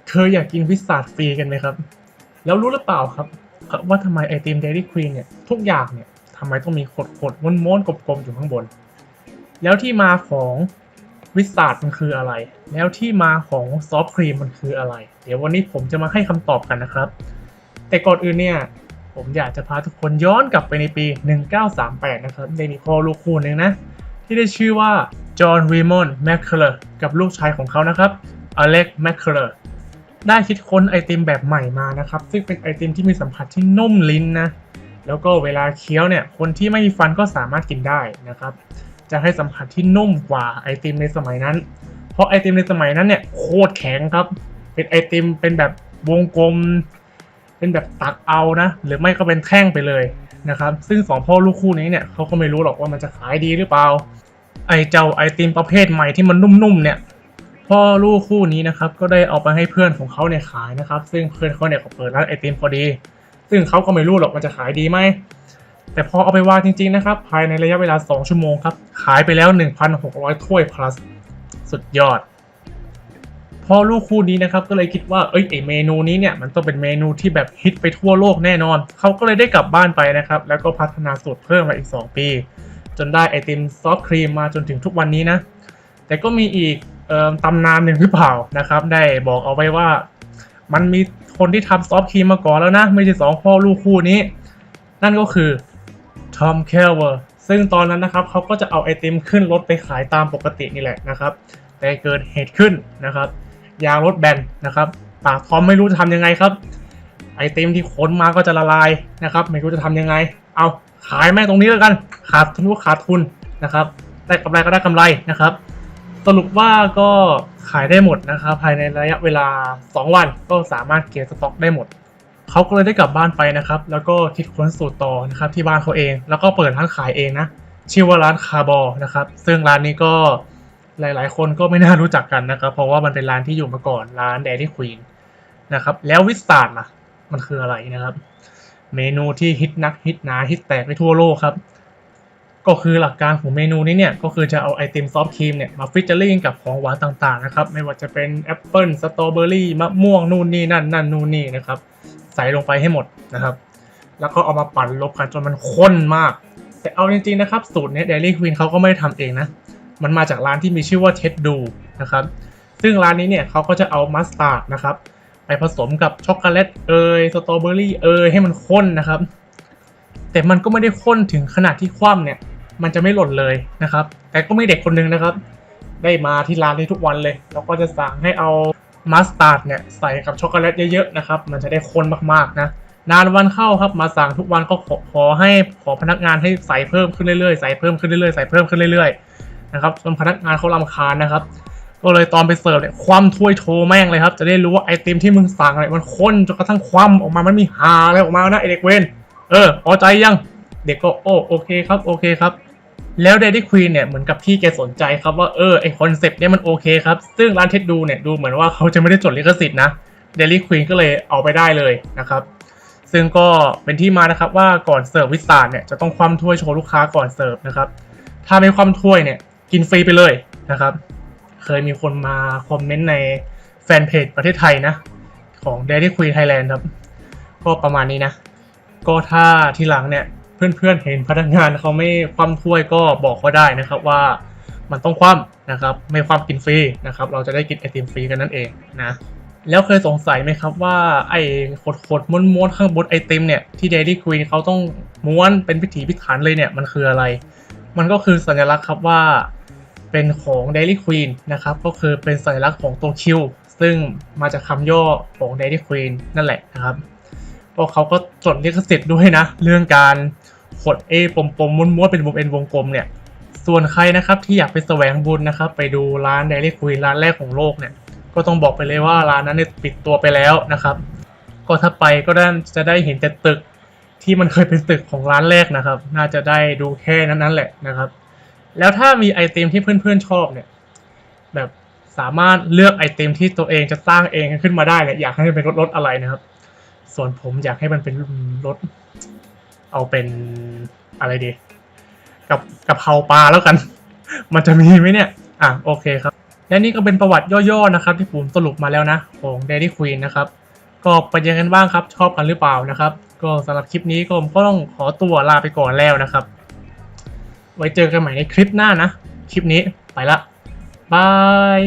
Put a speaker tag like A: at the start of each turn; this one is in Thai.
A: เคยอยากกินพิซซ่าฟรีกันไหมครับแล้วรู้หรือเปล่าครับว่าทำไมไอติม Dairy Queen เนี่ยทุกอย่างเนี่ยทำไมต้องมีขดม้วนๆกลมๆอยู่ข้างบนแล้วที่มาของพิซซ่ามันคืออะไรแล้วที่มาของซอฟต์ครีมมันคืออะไรเดี๋ยววันนี้ผมจะมาให้คำตอบกันนะครับแต่ก่อนอื่นเนี่ยผมอยากจะพาทุกคนย้อนกลับไปในปี1938นะครับในมีพ่อลูกคู่หนึ่งนะที่ได้ชื่อว่าจอห์นรีมอนด์แมคเคลเลอร์กับลูกชายของเขานะครับอเล็กแมคเคลเลอร์ ได้คิดค้นไอติมแบบใหม่มานะครับซึ่งเป็นไอติมที่มีสัมผัสที่นุ่มลิ้นนะแล้วก็เวลาเคี้ยวเนี่ยคนที่ไม่มีฟันก็สามารถกินได้นะครับจะให้สัมผัสที่นุ่มกว่าไอติมในสมัยนั้นเพราะไอติมในสมัยนั้นเนี่ยโคตรแข็งครับเป็นไอติมเป็นแบบวงกลมเป็นแบบตักเอานะหรือไม่ก็เป็นแท่งไปเลยนะครับซึ่งสองพ่อลูกคู่นี้เนี่ยเขาก็ไม่รู้หรอกว่ามันจะขายดีหรือเปล่าไอเจ้าไอติมประเภทใหม่ที่มันนุ่มๆเนี่ย พ่อลูกคู่นี้นะครับก็ได้เอาไปให้เพื่อนของเขาเนี่ยขายนะครับซึ่งเพื่อนเขาเนี่ยเขาเปิดร้านไอติมพอดีซึ่งเขาก็ไม่รู้หรอกมันจะขายดีไหมแต่พอเอาไปวางจริงๆนะครับภายในระยะเวลา2 ชั่วโมงครับขายไปแล้ว 1,600 ถ้วย plus สุดยอดพ่อลูกคู่นี้นะครับก็เลยคิดว่าไอเมนูนี้เนี่ยมันต้องเป็นเมนูที่แบบฮิตไปทั่วโลกแน่นอนเขาก็เลยได้กลับบ้านไปนะครับแล้วก็พัฒนาสูตรเพิ่มมาอีก2 ปีจนได้ไอติมซอฟต์ครีมมาจนถึงทุกวันนี้นะแต่ก็มีอีกตำนานหนึ่งหรือเปล่านะครับได้บอกเอาไว้ว่ามันมีคนที่ทำซอฟต์ครีมมาก่อนแล้วนะไม่ใช่2 พ่อลูกคู่นี้นั่นก็คือทอมเคลเวอร์ซึ่งตอนนั้นนะครับเขาก็จะเอาไอติมขึ้นรถไปขายตามปกตินี่แหละนะครับแต่เกิดเหตุขึ้นนะครับยางรถแบนนะครับปากทอมไม่รู้จะทำยังไงครับไอติมที่ขนมาก็จะละลายนะครับไม่รู้จะทำยังไงเอาขายแม่งตรงนี้แล้วกันขาดทุนก็ขาดทุนนะครับได้กำไรก็ได้กำไรนะครับสรุปว่าก็ขายได้หมดนะครับภายในระยะเวลา2 วันก็สามารถเก็บสต็อกได้หมดเขาก็เลยได้กลับบ้านไปนะครับแล้วก็คิดค้นสูตรต่อนะครับที่บ้านเขาเองแล้วก็เปิดร้านขายเองนะชื่อว่าร้านคาร์บอนะครับซึ่งร้านนี้ก็หลายๆคนก็ไม่น่ารู้จักกันนะครับเพราะว่ามันเป็นร้านที่อยู่มาก่อนร้าน Dairy Queen นะครับแล้ววิสตาร์ดล่ะมันคืออะไรนะครับเมนูที่ฮิตนักฮิตหนาฮิตแตกไปทั่วโลกครับก็คือหลักการของเมนูนี้เนี่ยก็คือจะเอาไอติมซอฟต์ครีมเนี่ยมาฟิชเจอริ่งกับของหวานต่างๆนะครับไม่ว่าจะเป็นแอปเปิลสตรอเบอรี่มะม่วงนู่นนี่นั่นนู่นนี่นะครับใส่ลงไปให้หมดนะครับแล้วก็เอามาปั่นลบกันจนมันข้นมากแต่เอาจริงๆนะครับสูตรนี้ Dairy Queen เขาก็ไม่ได้ทำเองนะมันมาจากร้านที่มีชื่อว่าเท็ดดูนะครับซึ่งร้านนี้เนี่ยเขาก็จะเอามัสตาร์ดนะครับไปผสมกับช็อกโกแลตสตรอเบอรี่ให้มันข้นนะครับแต่มันก็ไม่ได้ข้นถึงขนาดที่คว่ำเนี่ยมันจะไม่หล่นเลยนะครับแต่ก็มีเด็กคนนึงนะครับได้มาที่ร้านนี้ทุกวันเลยแล้วก็จะสั่งให้เอามัสตาร์ดเนี่ยใส่กับช็อกโกแลตเยอะๆนะครับมันจะได้ข้นมากๆนะนานวันเข้าครับมาสั่งทุกวันก็ขอพนักงานให้ใส่เพิ่มขึ้นเรื่อยๆใส่เพิ่มขึ้นเรื่อยๆใส่เพิ่มขึ้นเรื่อยๆนะครับจนพนักงานเขารำคาญนะครับก็เลยตอนไปเสิร์ฟเนี่ยคว่ำถ้วยโชว์แม่งเลยครับจะได้รู้ว่าไอติมที่มึงสั่งเนี่ยมันข้นจนกระทั่งคว่ำออกมามันมีหาอะไรออกมานะไอเด็กเวนพอใจยังเด็กก็โอเคครับโอเคครับแล้ว Dairy Queen เนี่ยเหมือนกับพี่แกสนใจครับว่าไอคอนเซปต์เนี่ยมันโอเคครับซึ่งร้านเท็ดดูเนี่ยดูเหมือนว่าเขาจะไม่ได้จดลิขสิทธิ์นะ Dairy Queen ก็เลยเอาไปได้เลยนะครับซึ่งก็เป็นที่มานะครับว่าก่อนเสิร์ฟวิสตาร์เนี่ยจะต้องคว่ำถ้วยโชว์ลูกค้าก่อนเสิร์ฟนะครับถ้าไม่คว่ำถ้วยเนี่ยกินฟรีไปเลยนะครับเคยมีคนมาคอมเมนต์ในแฟนเพจประเทศไทยนะของ Dairy Queen Thailand ครับก็ประมาณนี้นะก็ถ้าทีหลังเนี่ยเพื่อนๆเห็นพนักงานเขาไม่คว่ำถ้วยก็บอกเขาได้นะครับว่ามันต้องคว่ำนะครับไม่คว่ำกินฟรีนะครับเราจะได้กินไอติมฟรีกันนั่นเองนะแล้วเคยสงสัยไหมครับว่าไอ้ขดม้วนๆข้างบนไอติมเนี่ยที่ Dairy Queen เขาต้องม้วนเป็นพิถีพิถันเลยเนี่ยมันคืออะไรมันก็คือสัญลักษณ์ครับว่าเป็นของ Dairy Queen นะครับก็คือเป็นสัญลักษณ์ของตัว Q ซึ่งมาจากคำย่อของ Dairy Queen นั่นแหละนะครับก็เขาก็จดลิขสิทธิ์ด้วยนะเรื่องการขดปมม้วนๆเป็นวงกลมเนี่ยส่วนใครนะครับที่อยากไปแสวงบุญนะครับไปดูร้าน Dairy Queen ร้านแรกของโลกเนี่ยก็ต้องบอกไปเลยว่าร้านนั้นเนี่ยปิดตัวไปแล้วนะครับก็ถ้าไปก็จะได้เห็นแต่ตึกที่มันเคยเป็นตึกของร้านแรกนะครับน่าจะได้ดูแค่นั้นแหละนะครับแล้วถ้ามีไอติมที่เพื่อนๆชอบเนี่ยแบบสามารถเลือกไอติมที่ตัวเองจะสร้างเองขึ้นมาได้เนี่ยอยากให้มันเป็นรสอะไรนะครับส่วนผมอยากให้มันเป็นรสเอาเป็นอะไรดีกับกะเพราปลาแล้วกันมันจะมีไหมเนี่ยโอเคครับ และนี่ก็เป็นประวัติย่อๆนะครับที่ผมสรุปมาแล้วนะของ Dairy Queen นะครับก็เป็นยังไงกันบ้างครับชอบกันหรือเปล่านะครับก็สำหรับคลิปนี้ก็ผมก็ต้องขอตัวลาไปก่อนแล้วนะครับไว้เจอกันใหม่ในคลิปหน้านะคลิปนี้ไปละบาย